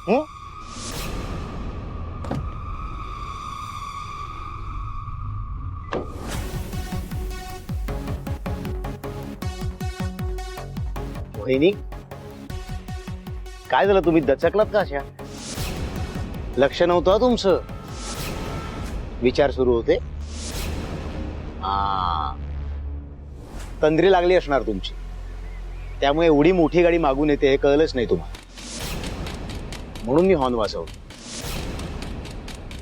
हं? वहिनी, काय झालं? तुम्ही दचकलात का अशा? लक्ष नव्हतं हं तुमचं. विचार सुरू होते. तंद्री लागली असणार तुमची, त्यामुळे एवढी मोठी गाडी मागून येते हे कळलंच नाही तुम्हाला, म्हणून मी हॉर्न वाजवलं.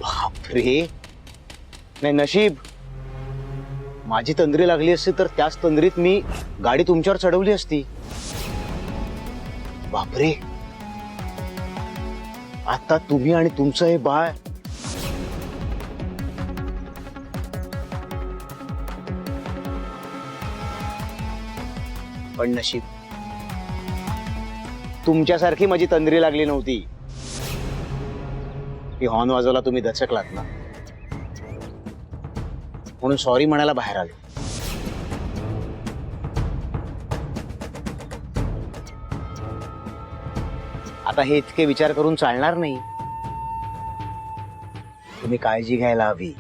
बापरे, नाही नशीब. माझी तंद्री लागली असती तर त्याच तंद्रीत मी गाडी तुमच्यावर चढवली असती. बापरे, आता तुम्ही आणि तुमचं हे बाळ. पण नशीब तुमच्यासारखी माझी तंद्री लागली नव्हती. ही हॉर्न वाजवला तुम्ही दचकलात ना, म्हणून सॉरी म्हणायला बाहेर आले. आता हे इतके विचार करून चालणार नाही. तुम्ही काळजी घ्यायला हवी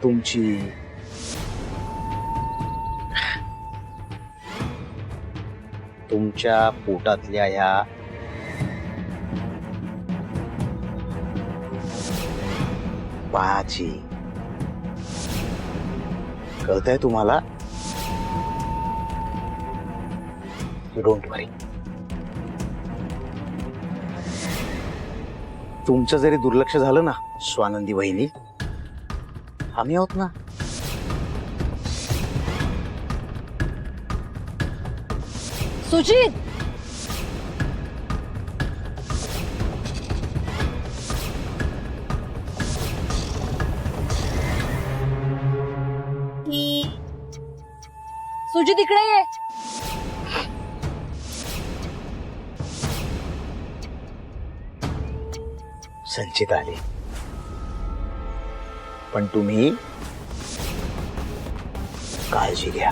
तुमची. तुमच्या पोटातल्या ह्या बाळाची. कळतंय तुम्हाला? डोंट वरी. तुमचं जरी दुर्लक्ष झालं ना स्वानंदी वहिनी, आम्ही आहोत ना. सुजित, सुजित इकडे ये. संचित आले, पण तुम्ही काळजी घ्या.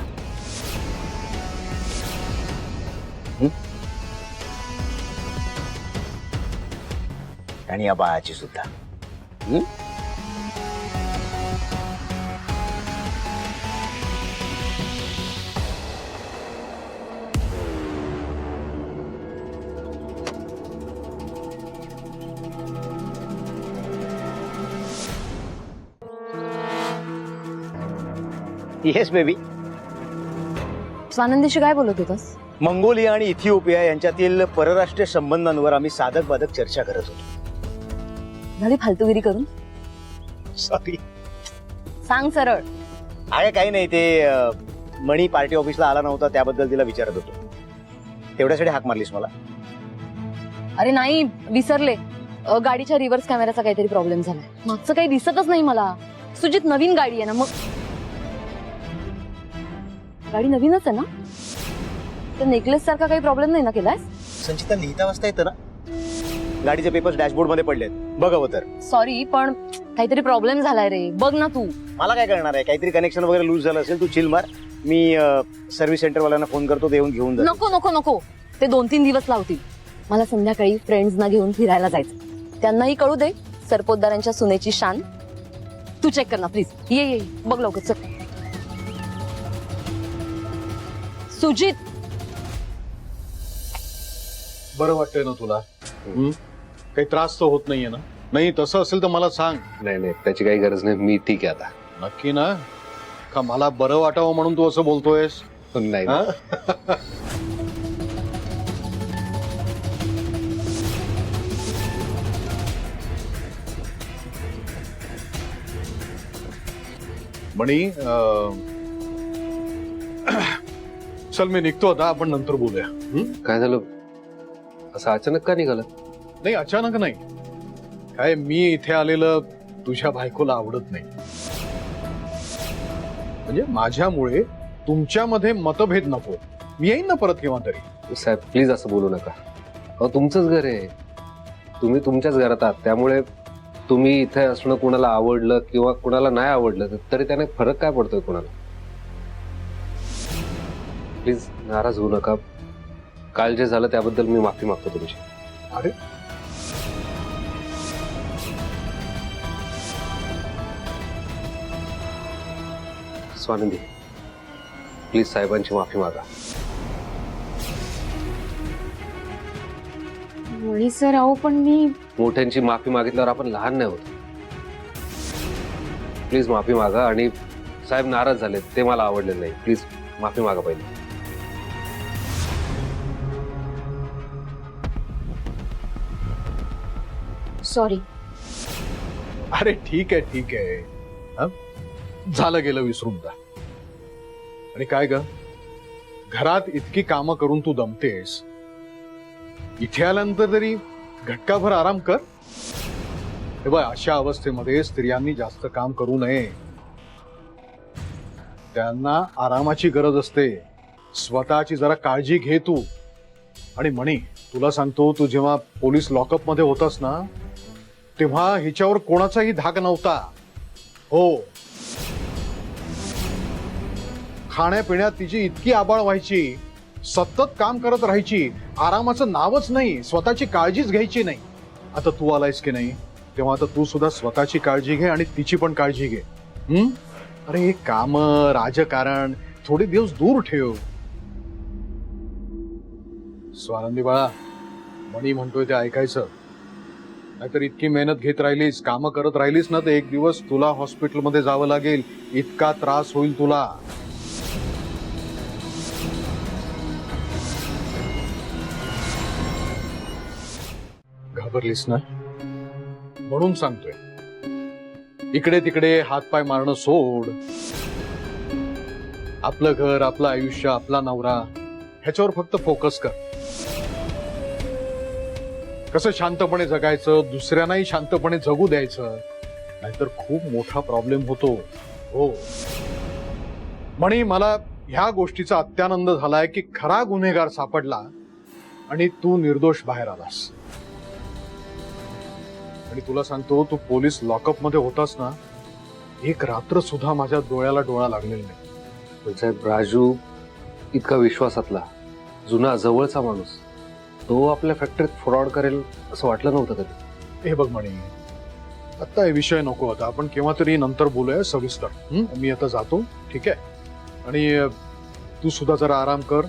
आणि या बाळाची सुद्धा. Yes baby. स्वानंदीशी काय बोलत होतास? मंगोलिया आणि इथिओपिया यांच्यातील परराष्ट्रीय संबंधांवर आम्ही साधक बाधक चर्चा करत होतो. झाली फालतूगिरी करून? सॉरी. सांग सरळ. आहे काही नाही, ते मणी पार्टी ऑफिसला आला नव्हता त्याबद्दल तिला विचारत होतो. तेवढ्यासाठी हाक मारलीस मला? अरे नाही, विसरले. गाडीच्या रिव्हर्स कॅमेराचा काहीतरी प्रॉब्लेम झालाय. मागचं काही दिसतच नाही मला. सुजित, नवीन गाडी आहे ना, मग गाडी नवीनच आहे ना? तर नेकलेस सारखा काही प्रॉब्लेम नाही ना केलाय? संचिता, लिहिता वाचता येतं ना? गाडीचे पेपर्स डॅशबोर्ड मध्ये पडलेत, बघावं तर. सॉरी, पण काहीतरी प्रॉब्लेम झालाय रे, बघ ना तू. मला काय करणार आहे? काहीतरी कनेक्शन वगैरे लूज झालं असेल, तू चिल मार. मी सर्व्हिस सेंटर वाल्यांना फोन करतो, ते येऊन घेऊन जा. नको नको नको, ते 2-3 दिवस लावतील. मला संध्याकाळी फ्रेंड्सना घेऊन फिरायला जायचं. त्यांनाही कळू दे सरपोतदारांच्या सुनेची शान. तू चेक कर ना प्लीज. ये ये, बघ लवकर चल. सुजित, बरं वाटतंय ना तुला? काही त्रास तर होत नाहीये ना? नाही तसं असेल तर मला सांग. नाही नाही, त्याची काही गरज नाही, मी ठीक आहे आता. नक्की ना? का मला बरं वाटावं म्हणून तू असं बोलतोयस? नाही हा? मणी, चल मी निघतो आता, आपण नंतर बोलूया. काय झालं? असं अचानक का निघालं? नाही अचानक नाही, काय मी इथे आलेलं तुझ्या बायकोला आवडत नाही. म्हणजे माझ्यामुळे तुमच्यामध्ये मतभेद नको. मी येईन ना परत केव्हा तरी. साहेब प्लीज असं बोलू नका. अहो तुमचंच घर आहे, तुम्ही तुमच्याच घरात आहात, त्यामुळे तुम्ही इथे असणं कुणाला आवडलं किंवा कुणाला नाही आवडलं तरी त्याने फरक काय पडतोय कुणाला? प्लीज नाराज होऊ नका. काल जे झालं त्याबद्दल मी माफी मागतो तुमची. अरे स्वानंदी, प्लीज साहेबांची माफी मागा. वळी सर, अहो पण मी मोठ्यांची माफी मागितल्यावर आपण लहान नाही होत. प्लीज माफी मागा. आणि साहेब नाराज झाले ते मला आवडले नाही. प्लीज माफी मागा पहिले. सॉरी. अरे ठीक आहे हं? झालं गेलं विसरून जा. आणि काय ग, घरात इतकी कामं करून तू दमतेस, इथे आल्यानंतर तरी घटकाभर आराम कर. हे बघ, अशा अवस्थेमध्ये स्त्रियांनी जास्त काम करू नये. त्यांना आरामाची गरज असते. स्वतःची जरा काळजी घे तू. आणि मणी, तुला सांगतो, तू जेव्हा पोलीस लॉकअप मध्ये होतास ना, तेव्हा हिच्यावर कोणाचाही धाक नव्हता. हो, खाण्यापिण्यात तिची इतकी आबाळ व्हायची, सतत काम करत राहायची, आरामाचं नावच नाही, स्वतःची काळजीच घ्यायची नाही. आता तू आलायस की नाही, तेव्हा आता तू सुद्धा स्वतःची काळजी घे आणि तिची पण काळजी घे. अरे हे काम, राजकारण थोडे दिवस दूर ठेव. स्वानंदी बाळा, मणी म्हणतोय ते ऐकायचं. नाहीतर इतकी मेहनत घेत राहिलीस, कामं करत राहिलीस ना, तर एक दिवस तुला हॉस्पिटलमध्ये जावं लागेल. इतका त्रास होईल तुला. घाबरलीस ना, म्हणून सांगतोय, इकडे तिकडे हातपाय मारणं सोड. आपलं घर, आपलं आयुष्य, आपला नवरा, ह्याच्यावर फक्त फोकस कर. कसं शांतपणे जगायचं, दुसऱ्यांनाही शांतपणे जगू द्यायचं, नाहीतर खूप मोठा प्रॉब्लेम होतो. हो म्हणी, मला ह्या गोष्टीचा अत्यानंद झालाय की खरा गुन्हेगार सापडला आणि तू निर्दोष बाहेर आलास. आणि तुला सांगतो, तू पोलीस लॉकअप मध्ये होतास ना, एक रात्र सुद्धा माझ्या डोळ्याला डोळा लागलेला नाही. पण साहेब, राजू इतका विश्वासातला, जुना जवळचा माणूस, तो आपल्या फॅक्टरीत फ्रॉड करेल असं वाटलं नव्हतं कधी. हे बघ म्हणे, आता हे विषय नको होता, आपण केव्हा तरी नंतर बोलूया सविस्तर. मी आता जातो, ठीक आहे? आणि तू सुद्धा जरा आराम कर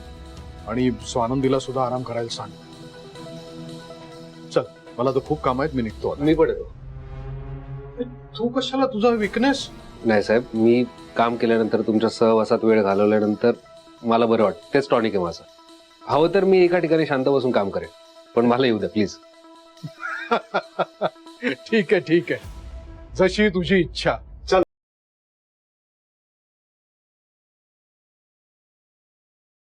आणि स्वानंदीला सुद्धा आराम करायला सांग. चल, मला तर खूप काम आहेत, मी निघतो आता. मी पण येतो. तू कशाला, तुझा विकनेस? नाही साहेब, मी काम केल्यानंतर, तुमच्या सहवासात वेळ घालवल्यानंतर मला बरं वाटतं. तेच टॉनिक आहे माझं. हवं तर मी एका ठिकाणी शांत बसून काम करेन, पण मला येऊ द्या प्लीज. ठीक आहे, जशी तुझी इच्छा.